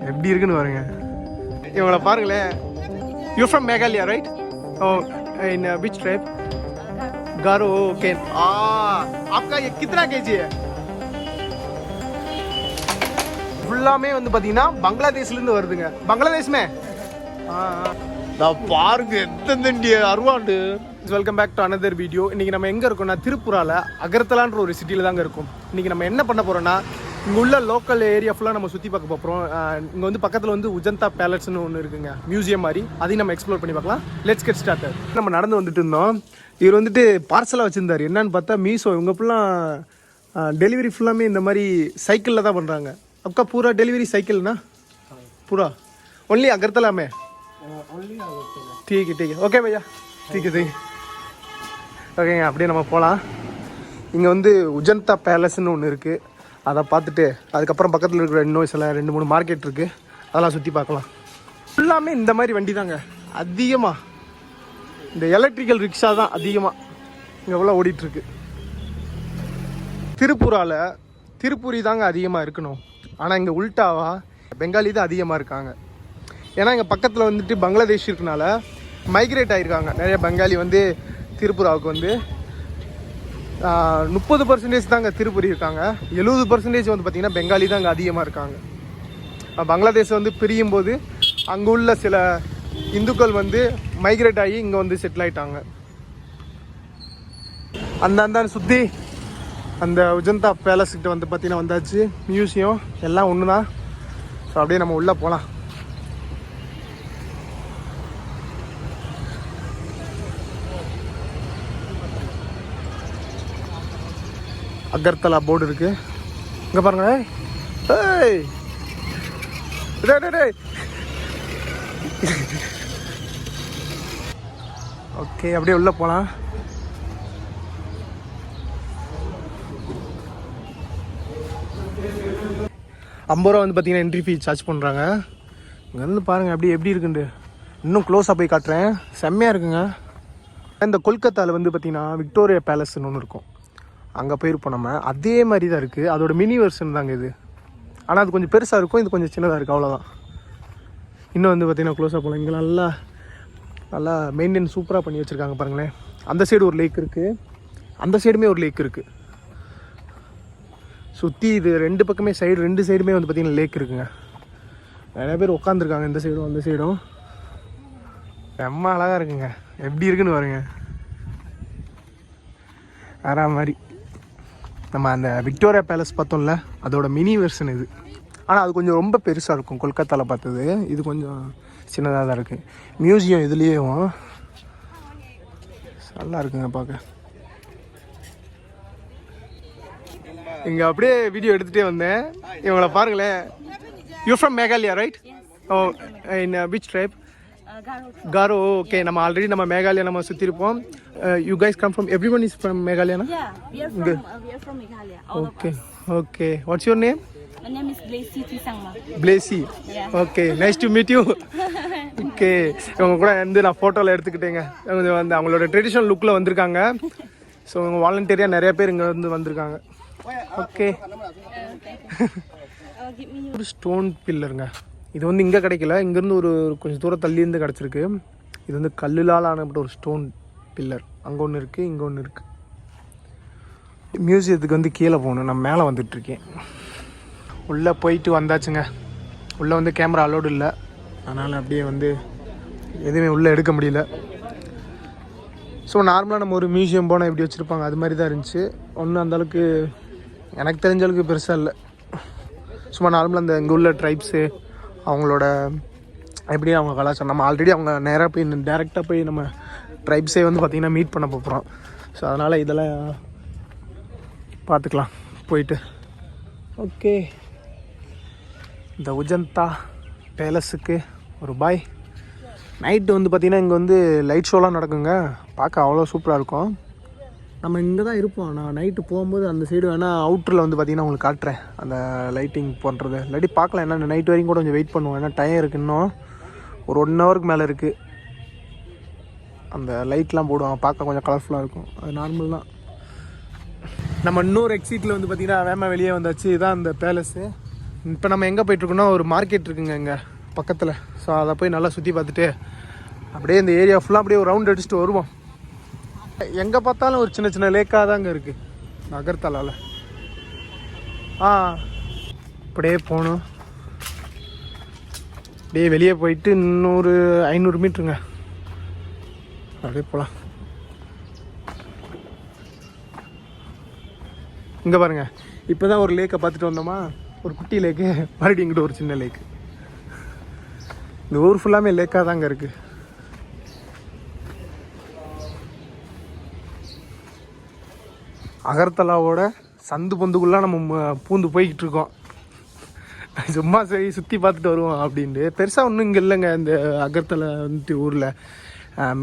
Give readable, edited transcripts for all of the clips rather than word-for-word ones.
எப்படி இருக்குன்னு பாருங்க. இவங்கள பாருங்களேன். You from Meghalaya right? Oh in which tribe? Garo. Okay. आपका ये कितना केजी है? ஃபுல்லாமே வந்து பாத்தீங்கன்னா பங்களாதேஷ்ல இருந்து வருதுங்க. பங்களாதேஷ்மே பாருங்க எத்தனை அருவாண்டு. Welcome back to another video. இன்னைக்கு நம்ம எங்க இருக்கோம்னா திருப்புரால அகர்த்தலான்ற ஒரு சிட்டில தாங்க இருக்கும். இன்னைக்கு நம்ம என்ன பண்ண போறோம்னா இங்கே உள்ள லோக்கல் ஏரியா ஃபுல்லாக நம்ம சுற்றி பார்க்க போகிறோம். இங்கே வந்து பக்கத்தில் வந்து உஜந்தா பேலஸ்னு ஒன்று இருக்குங்க, மியூசியம் மாதிரி. அதையும் நம்ம எக்ஸ்ப்ளோர் பண்ணி பார்க்கலாம். Let's get start. நம்ம நடந்து வந்துட்டு இருந்தோம். இவர் வந்துட்டு பார்சலாக வச்சுருந்தார். என்னன்னு பார்த்தா மீஷோ. இவங்க ஃபுல்லாக டெலிவரி ஃபுல்லாமே இந்த மாதிரி சைக்கிளில் தான் பண்ணுறாங்க. அப்பா பூரா டெலிவரி சைக்கிள்னா பூரா ஒன்லி அகர்த்தலா में? ठीक है ஓகே பையா. ठीक है ஓகேங்க. அப்படியே நம்ம போகலாம். இங்கே வந்து உஜந்தா பேலஸ்ன்னு ஒன்று இருக்குது. அதை பார்த்துட்டு அதுக்கப்புறம் பக்கத்தில் இருக்கிற இன்னும் சில 2-3 மார்க்கெட் இருக்குது, அதெல்லாம் சுற்றி பார்க்கலாம். ஃபுல்லாமே இந்த மாதிரி வண்டி தாங்க அதிகமாக. இந்த எலக்ட்ரிக்கல் ரிக்ஷா தான் அதிகமாக இங்கே ஃபுல்லாக ஓடிட்டுருக்கு. திருப்பூரி தாங்க அதிகமாக இருக்கணும். ஆனால் இங்கே உல்டாவா பெங்காலி தான் அதிகமாக இருக்காங்க. ஏன்னா இங்கே பக்கத்தில் வந்துட்டு பங்களாதேஷ் இருக்கனால மைக்ரேட் ஆகிருக்காங்க. நிறைய பெங்காலி வந்து திருப்புராவுக்கு வந்து 30% தாங்க திருப்பூரி இருக்காங்க. 70% வந்து பார்த்திங்கன்னா பெங்காலி தான் அங்கே அதிகமாக இருக்காங்க. பங்களாதேஷ் வந்து பிரியும் போது அங்கே உள்ள சில இந்துக்கள் வந்து மைக்ரேட் ஆகி இங்கே வந்து செட்டில் ஆகிட்டாங்க. அந்த சுற்றி அந்த உஜந்தா பேலஸ்கிட்ட வந்து பார்த்திங்கன்னா வந்தாச்சு. மியூசியம் எல்லாம் ஒன்று தான். ஸோ அப்படியே நம்ம உள்ளே போகலாம். அகர்த்தலா போர்டு இருக்கு. இங்க பாருங்க. ஓகே, அப்படியே உள்ள போலாம். ₹50 வந்து பார்த்தீங்கன்னா என்ட்ரி ஃபீ சார்ஜ் பண்ணுறாங்க. இங்கே வந்து பாருங்கள் எப்படி இருக்குண்டு. இன்னும் க்ளோஸாக போய் காட்டுறேன். செம்மையாக இருக்குங்க. இந்த கொல்கத்தாவில் வந்து பார்த்தீங்கன்னா விக்டோரியா பேலஸ்ன்னு ஒன்று இருக்கும். அங்கே போயிருப்போம் நம்ம. அதே மாதிரி தான் இருக்குது. அதோட மினி வெர்ஷன் தாங்க இது. ஆனால் அது கொஞ்சம் பெருசாக இருக்கும், இது கொஞ்சம் சின்னதாக இருக்குது, அவ்வளோதான். இன்னும் வந்து பார்த்திங்கன்னா க்ளோஸாக போகலாம். இங்கே நல்லா மெயின்டைன் சூப்பராக பண்ணி வச்சுருக்காங்க பாருங்களேன். அந்த சைடு ஒரு லேக் இருக்குது, அந்த சைடுமே ஒரு லேக் இருக்குது. சுற்றி இது 2 பக்கமே ரெண்டு சைடுமே வந்து பார்த்திங்கன்னா லேக் இருக்குங்க. நிறைய பேர் உட்காந்துருக்காங்க இந்த சைடும் அந்த சைடும். செம்ம அழகாக இருக்குங்க. எப்படி இருக்குன்னு பாருங்க. வேற மாதிரி நம்ம அந்த விக்டோரியா பேலஸ் பார்த்தோம்ல, அதோட மினி வெர்ஷன் இது. ஆனால் அது கொஞ்சம் ரொம்ப பெருசாக இருக்கும். கொல்கத்தாவில் பார்த்தது இது கொஞ்சம் சின்னதாக தான் இருக்குது. மியூசியம் இதுலேயும் நல்லா இருக்குங்க பார்க்க. இங்கே அப்படியே வீடியோ எடுத்துகிட்டே வந்தேன். இவங்கள பாருங்களேன். You from Meghalaya right? Oh in which tribe? Garo. Okay. நம்ம ஆல்ரெடி நம்ம மேகாலயா நம்ம சுத்தி இருப்போம். You guys come from, everyone is from Meghalaya, na? Yeah, we are from Meghalaya. Okay. What's your name? My name is Blacy Tisangma. Blacy. Yeah. Okay, nice to meet you. Okay. இவங்க கூட வந்து நான் போட்டோல எடுத்துக்கிட்டேங்க. இவங்க வந்து அவங்களோட traditional லுக்ல வந்திருக்காங்க. So இவங்க வாலண்டியரா நிறைய பேர் இங்க வந்து வந்திருக்காங்க. ஓகே. ஒரு ஸ்டோன் பில்லருங்க. இது வந்து இங்கே கிடைக்கல, இங்கேருந்து ஒரு கொஞ்சம் தூரம் தள்ளியிருந்து கிடச்சிருக்கு. இது வந்து கல்லுலால் ஆனப்பட்ட ஒரு ஸ்டோன் பில்லர். அங்கே ஒன்று இருக்குது, இங்கே ஒன்று இருக்குது. மியூசியத்துக்கு வந்து கீழே போகணும். நான் மேலே வந்துட்டுருக்கேன். உள்ளே போயிட்டு வந்தாச்சுங்க. உள்ளே வந்து கேமரா அலோடு இல்லை, அதனால் அப்படியே வந்து எதுவுமே உள்ளே எடுக்க முடியல. ஸோ நார்மலாக நம்ம ஒரு மியூசியம் போனால் எப்படி வச்சுருப்பாங்க அது மாதிரி தான் இருந்துச்சு. ஒன்றும் அந்தளவுக்கு எனக்கு தெரிஞ்ச அளவுக்கு பெருசாக இல்லை. சும்மா நார்மலாக அந்த இங்கே உள்ள ட்ரைப்ஸு அவங்களோட எப்படி அவங்க கலாச்சாரம், நம்ம ஆல்ரெடி அவங்க நேராக போய் டேரெக்டாக போய் நம்ம ட்ரைப்ஸே வந்து பார்த்திங்கன்னா மீட் பண்ண போகிறோம். ஸோ அதனால் இதெல்லாம் பார்த்துக்கலாம் போயிட்டு. ஓகே, இந்த உஜந்தா பேலஸுக்கு ஒரு பாய். நைட்டு வந்து பார்த்திங்கன்னா இங்கே வந்து லைட் ஷோலாம் நடக்குங்க. பார்க்க அவ்வளோ சூப்பராக இருக்கும். நம்ம இங்கே தான் இருப்போம். நான் நைட்டு போகும்போது அந்த சைடு வேணால் அவுட்டரில் வந்து பார்த்திங்கன்னா உங்களுக்கு காட்டுறேன் அந்த லைட்டிங் பண்ணுறது. இல்லாட்டி பார்க்கலாம். ஏன்னா நைட் வரைக்கும் கூட கொஞ்சம் வெயிட் பண்ணுவோம். ஏன்னா டைம் இருக்குது, இன்னும் ஒரு 1 ஹவருக்கு மேலே இருக்குது. அந்த லைட்லாம் போடுவாங்க, பார்க்க கொஞ்சம் கலர்ஃபுல்லாக இருக்கும். அது நார்மல் தான். நம்ம இன்னொரு எக்ஸிட்டில் வந்து பார்த்திங்கன்னா வேமா வெளியே வந்தாச்சு. இதுதான் அந்த பேலஸு. இப்போ நம்ம எங்கே போயிட்டுருக்கோம்னா ஒரு மார்க்கெட் இருக்குங்க இங்கே பக்கத்தில். ஸோ அதை போய் நல்லா சுற்றி பார்த்துட்டு அப்படியே இந்த ஏரியா ஃபுல்லாக அப்படியே ஒரு ரவுண்ட் அடிச்சுட்டு வருவோம். எங்கே பார்த்தாலும் ஒரு சின்ன சின்ன லேக்காக தாங்க இருக்குது அகர்தலாவில். அப்படியே போகணும். அப்படியே வெளியே போயிட்டு இன்னொரு 500 மீட்டருங்க அப்படியே போகலாம். இங்கே பாருங்கள், இப்போ தான் ஒரு லேக்கை பார்த்துட்டு வந்தோமா, ஒரு குட்டி லேக்கு, மறுபடியும் இங்கிட்ட ஒரு சின்ன லேக்கு. இந்த ஊர் ஃபுல்லாமே லேக்காக தாங்க இருக்குது. அகர்தலாவோட சந்து பொந்துக்குள்ளே நம்ம பூந்து போய்கிட்டு இருக்கோம். சும்மா சரி சுற்றி பார்த்துட்டு வருவோம் அப்படின்ட்டு. பெருசாக ஒன்றும் இங்கே இல்லைங்க இந்த அகர்தலா வந்துட்டு ஊரில்.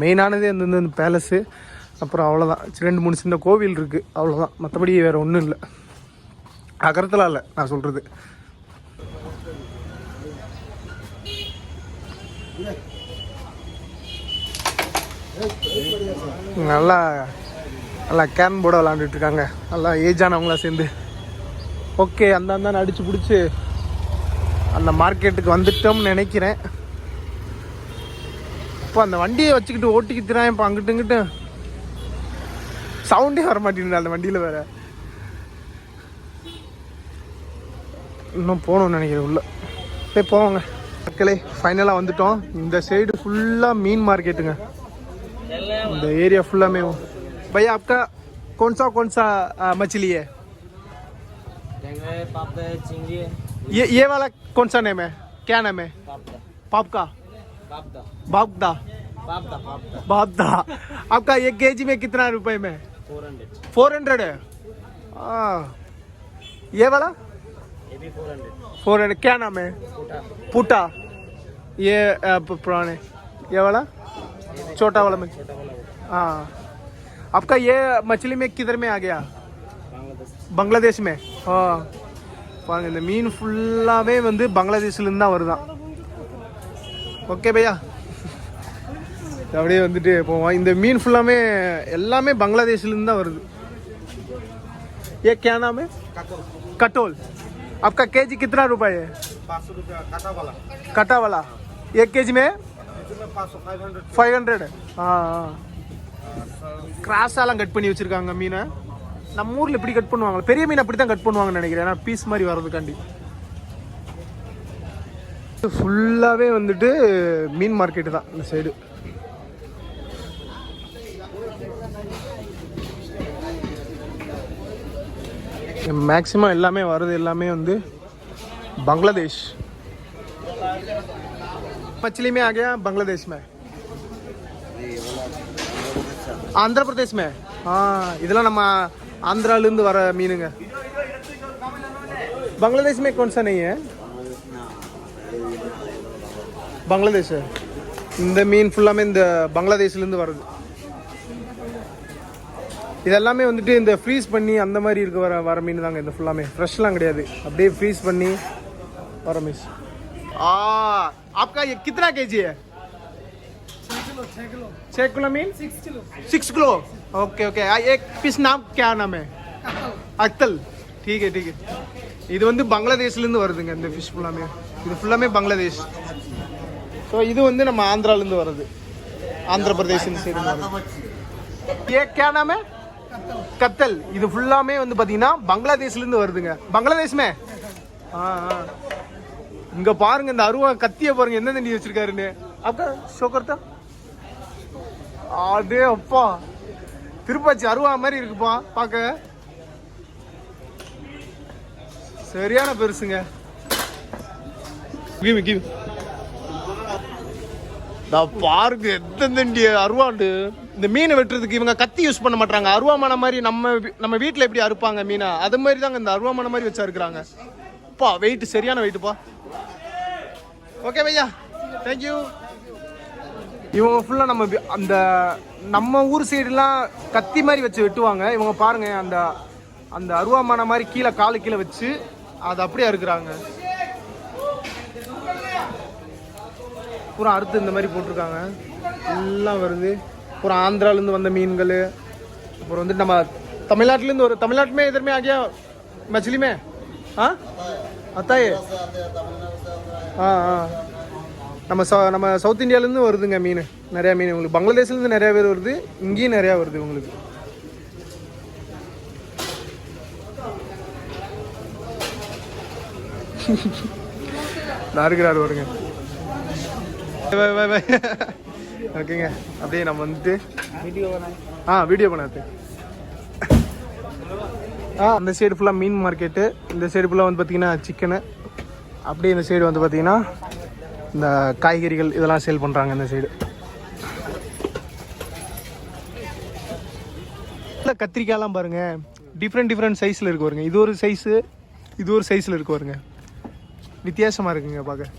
மெயினானதே இந்த பேலஸு, அப்புறம் அவ்வளோதான். 2-3 சின்ன கோவில் இருக்குது, அவ்வளோதான். மற்றபடி வேறு ஒன்றும் இல்லை அகர்தலா இல்லை நான் சொல்கிறது. நல்லா நல்லா கேன் போர்டை விளாண்டுட்டு இருக்காங்க, நல்லா ஏஜானவங்களாம் சேர்ந்து. ஓகே, அந்த அடிச்சு பிடிச்சி அந்த மார்க்கெட்டுக்கு வந்துட்டோம்னு நினைக்கிறேன். இப்போ அந்த வண்டியை வச்சுக்கிட்டு ஓட்டிக்கிட்டுறான். இப்போ அங்கிட்டு இங்கிட்டு சவுண்டே வர மாட்டேங்குது அந்த வண்டியில் வேற. இன்னும் போகணும்னு நினைக்கிறேன் உள்ள. போய் போவாங்க மக்களே. ஃபைனலாக வந்துட்டோம். இந்த சைடு ஃபுல்லாக மீன் மார்க்கெட்டுங்க. இந்த ஏரியா ஃபுல்லாமே. भैया आपका कौन सा मछली है? चिंगी है। ये वाला कौन सा नेम है? क्या नाम है? पापका बापदा बापदा। आपका 1 kg में कितना रुपए में? 400 है। ये वाला ये भी 400। क्या नाम है? पुटा। ये पुराने ये वाला छोटा वाला मछली। हाँ, आपका ये मछली में किधर में आ गया? बांग्लादेश में। பாருங்க, இந்த மீன் ஃபுல்லாகவே வந்து பங்களாதேஷ்லேருந்து தான் வருதான். ஓகே பையா, அப்படியே வந்துட்டு போவோம். இந்த மீன் ஃபுல்லாமே எல்லாமே பங்களாதேஷ்லேருந்து தான் வருது. ये क्या नाम है? कटोल। आपका केजी कितना रुपए है? 500 रुपया कटा वाला 1 kg में 500। கிராஸாலாம் கட் பண்ணி வச்சுருக்காங்க மீனை. நம்ம ஊரில் இப்படி கட் பண்ணுவாங்க, பெரிய மீன் அப்படி தான் கட் பண்ணுவாங்கன்னு நினைக்கிறேன். ஏன்னா பீஸ் மாதிரி வர்றதுக்காண்டி. ஃபுல்லாகவே வந்துட்டு மீன் மார்க்கெட்டு தான் இந்த சைடு. மேக்ஸிமம் எல்லாமே வர்றது எல்லாமே வந்து बांग्लादेश। मछली में आ गया बांग्लादेश में, आंध्र प्रदेश में। हाँ, இதெல்லாம் நம்ம ஆந்திராலேருந்து வர மீனுங்க. बांग्लादेश में कौन सा नहीं है? बांग्लादेश है। இந்த மீன் ஃபுல்லாமே இந்த பங்களாதேஷ்லேருந்து வருது. இதெல்லாமே வந்துட்டு இந்த ஃப்ரீஸ் பண்ணி அந்த மாதிரி இருக்க வர மீன் தாங்க. இந்த ஃபுல்லாமே ஃப்ரெஷ்லாம் கிடையாது, அப்படியே ஃப்ரீஸ் பண்ணி வர மீன். आपका ये कितना केजी है? 6 kilo mean? 6 kilo. Okay okay. एक पीस नाम क्या नाम है? अक्तल। ठीक है ठीक है। இது வந்து பங்களாதேஷ்லேருந்து வருதுங்க இந்த ஃபிஷ் ஃபுல்லாமே. இது ஃபுல்லாமே பங்களாதேஷ். ஸோ இது வந்து நம்ம ஆந்திராலேருந்து வருது, ஆந்திர பிரதேஷ் சைடு வருது. ये क्या नाम है? கத்தல்। இது ஃபுல்லாமே வந்து பார்த்தீங்கன்னா பங்களாதேஷ்லேருந்து வருதுங்க. பங்களாதேஷ்மே இங்கே பாருங்க, இந்த அருவா கத்தியை பாருங்க என்ன தண்ணி வச்சிருக்காருன்னு. அப்பா ஷோக்கர்த்தா, அதே அப்பா திருப்பாச்சி அருவா மாதிரி இருக்குப்பா பார்க்க. சரியான பெருசுங்க. பாருங்க எத்தனை அருவாண்டு. இந்த மீனை வெட்டுறதுக்கு இவங்க கத்தி யூஸ் பண்ண மாட்டாங்க. அருவாமான மாதிரி நம்ம வீட்டில் எப்படி அறுப்பாங்க மீனை, அது மாதிரி தாங்க இந்த அருவாமான மாதிரி வச்சா இருக்கிறாங்க. அப்பா வெயிட் சரியான வெயிட்டுப்பா. ஓகே பையா, தேங்க்யூ. இவங்க ஃபுல்லாக நம்ம ஊர் சைடுலாம் கத்தி மாதிரி வச்சு வெட்டுவாங்க. இவங்க பாருங்க அந்த அந்த அருவாமான மாதிரி கீழே காலு கீழே வச்சு அதை அப்படியே அறுக்குறாங்க. பூரா அறுத்து இந்த மாதிரி போட்டிருக்காங்க. எல்லாம் வருது பூரா ஆந்திராலேருந்து வந்த மீன்கள். அப்புறம் வந்துட்டு நம்ம தமிழ்நாட்டிலேருந்து தமிழ்நாட்டுமே इधर में आ गया मछली में। हाँ அத்தாயே ஆ ஆ நம்ம சவுத் இந்தியாவிலேருந்து வருதுங்க மீன், நிறையா மீன் உங்களுக்கு. பங்களாதேஷ்லேருந்து நிறையா பேர் வருது, இங்கேயும் நிறையா வருது உங்களுக்கு. நான் இருக்கிறாரு வருங்க. ஓகேங்க, அப்படியே நம்ம வந்துட்டு வீடியோ பண்ணாது. அந்த சைடு ஃபுல்லாக மீன் மார்க்கெட்டு, இந்த சைடு ஃபுல்லாக வந்து பார்த்தீங்கன்னா சிக்கனு, அப்படியே இந்த சைடு வந்து பார்த்தீங்கன்னா இந்த காய்கறிகள் இதெல்லாம் சேல் பண்ணுறாங்க இந்த சைடு. கத்திரிக்காயெல்லாம் பாருங்க, டிஃப்ரெண்ட் சைஸில் இருக்கு வருங்க. இது ஒரு சைஸு, இது ஒரு சைஸில் இருக்கு வருங்க. வித்தியாசமாக இருக்குங்க பார்க்க.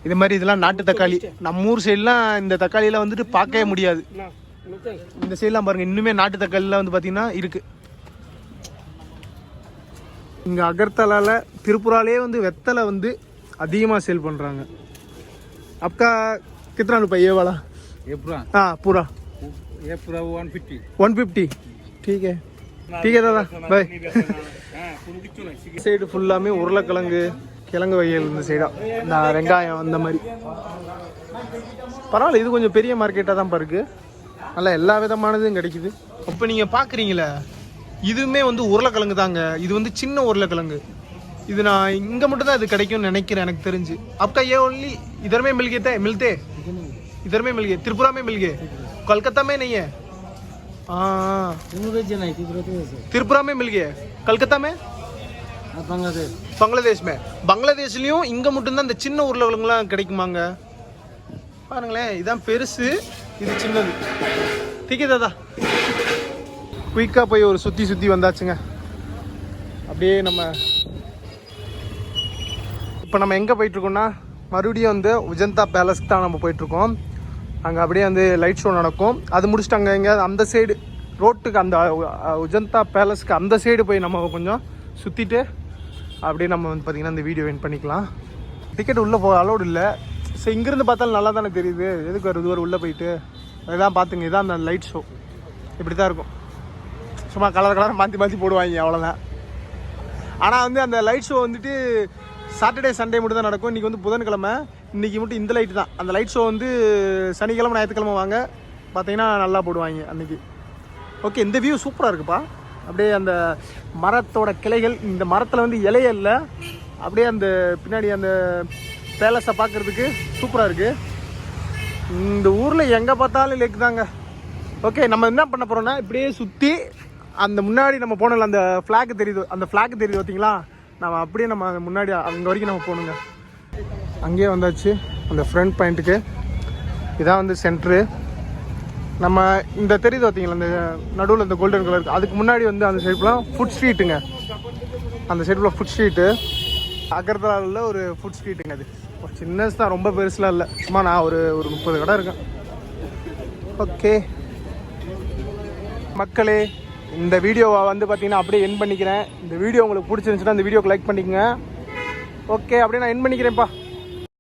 இது மாதிரி இதெல்லாம் நாட்டு தக்காளி. நம்ம ஊர் சைட்லாம் இந்த தக்காளியெல்லாம் வந்துட்டு பார்க்கவே முடியாது. இந்த சைட்லாம் பாருங்க, இன்னுமே நாட்டு தக்காளிலாம் வந்து பார்த்தீங்கன்னா இருக்கு. இங்கே அகர்தலால திருப்புராலே வந்து வெத்தலை வந்து அதிகமாக சேல் பண்ணுறாங்க. आपका कितना रुपये ये वाला? ये पूरा? हाँ पूरा 150. ठीक है दादा பாய். சைடு ஃபுல்லாமே உருளைக்கிழங்கு, கிழங்கு வகைகள் இந்த சைடா, இந்த வெங்காயம் அந்த மாதிரி. பரவாயில்ல, இது கொஞ்சம் பெரிய மார்க்கெட்டாக தான் இருக்கு. நல்லா எல்லா விதமானதும் கிடைக்குது. இப்போ நீங்கள் பார்க்குறீங்களே, இதுவுமே வந்து உருளைக்கிழங்கு தாங்க. இது வந்து சின்ன உருளைக்கிழங்கு. இது நான் இங்கே மட்டும் தான் இது கிடைக்கும்னு நினைக்கிறேன் எனக்கு தெரிஞ்சு. आपका ये ओनली इधर में मिल गए मिलते इधर में मिल गए, त्रिपुरा में मिल गए, कोलकाता में नहीं है? हाँ त्रिपुरा में मिल गए, कलकत्ता में, பங்களாதேஷ் में. பங்களாதேஷ்லயும் இங்கே மட்டும்தான் இந்த சின்ன உருளைக்கிழங்குலாம் கிடைக்குமாங்க. பாருங்களேன், இதான் பெருசு, இது சின்னது. திக்கே தாதா குயிக்காக போய் ஒரு சுற்றி வந்தாச்சுங்க. அப்படியே நம்ம இப்போ நம்ம எங்கே போயிட்டுருக்கோம்னா, மறுபடியும் வந்து உஜந்தா பேலஸ்க்கு தான் நம்ம போயிட்டுருக்கோம். அங்கே அப்படியே வந்து லைட் ஷோ நடக்கும். அது முடிச்சுட்டு அங்கே எங்கேயாவது அந்த சைடு ரோட்டுக்கு, அந்த உஜந்தா பேலஸ்க்கு அந்த சைடு போய் நம்ம கொஞ்சம் சுற்றிட்டு அப்படியே நம்ம வந்து பார்த்திங்கன்னா இந்த வீடியோ எண்ட் பண்ணிக்கலாம். டிக்கெட் உள்ளே போக அலோடு இல்லை. ஸோ இங்கேருந்து பார்த்தாலும் நல்லா தானே தெரியுது, எதுக்கு வருது ஒரு உள்ளே போயிட்டு. அதுதான் பார்த்துங்க, இதுதான் அந்த லைட் ஷோ. இப்படி தான் இருக்கும், சும்மா கலர் மாற்றி போடுவாங்க, அவ்வளோதான். ஆனால் வந்து அந்த லைட் ஷோ வந்துட்டு சாட்டர்டே சண்டே மட்டும் தான் நடக்கும். இன்றைக்கி வந்து புதன்கிழமை, இன்றைக்கி மட்டும் இந்த லைட்டு தான். அந்த லைட் ஷோ வந்து சனிக்கிழமை ஞாயிற்றுக்கிழமை வாங்க, பார்த்தீங்கன்னா நல்லா போடுவாங்க அன்றைக்கி. ஓகே, இந்த வியூ சூப்பராக இருக்குப்பா. அப்படியே அந்த மரத்தோட கிளைகள், இந்த மரத்தில் வந்து இலையே இல்லை, அப்படியே அந்த பின்னாடி அந்த பேலஸை பார்க்குறதுக்கு சூப்பராக இருக்குது. இந்த ஊரில் எங்கே பார்த்தாலும் லேக் தாங்க. ஓகே, நம்ம என்ன பண்ண போகிறோம்னா, இப்படியே சுற்றி அந்த முன்னாடி நம்ம போனோம்ல, அந்த ஃப்ளாக் தெரியுது, அந்த ஃப்ளாக் தெரியுது பார்த்தீங்களா, நம்ம அப்படியே நம்ம முன்னாடி அங்கே வரைக்கும் நம்ம போகணுங்க. அங்கேயே வந்தாச்சு அந்த ஃப்ரண்ட் பாயிண்ட்டுக்கு. இதான் வந்து சென்ட்ரு. நம்ம இந்த தெரியுது பார்த்தீங்களா, அந்த நடுவில் இந்த கோல்டன் கலர், அதுக்கு முன்னாடி வந்து அந்த சைட்லாம் ஃபுட் ஸ்ட்ரீட்டுங்க. அந்த சைடில் ஃபுட் ஸ்ட்ரீட்டு அகர்தலாவில் ஒரு ஃபுட் ஸ்ட்ரீட்டுங்க. அது சின்னது தான், ரொம்ப பெருசுலாம் இல்லை. சும்மா நான் ஒரு 30 கடை இருக்கேன். ஓகே மக்களே, இந்த வீடியோவை வந்து பார்த்தீங்கன்னா அப்படியே என் பண்ணிக்கிறேன். இந்த வீடியோ உங்களுக்கு பிடிச்சிருந்துச்சுன்னா இந்த வீடியோக்கு லைக் பண்ணிக்கங்க. ஓகே, அப்படியே நான் என் பண்ணிக்கிறேன்ப்பா.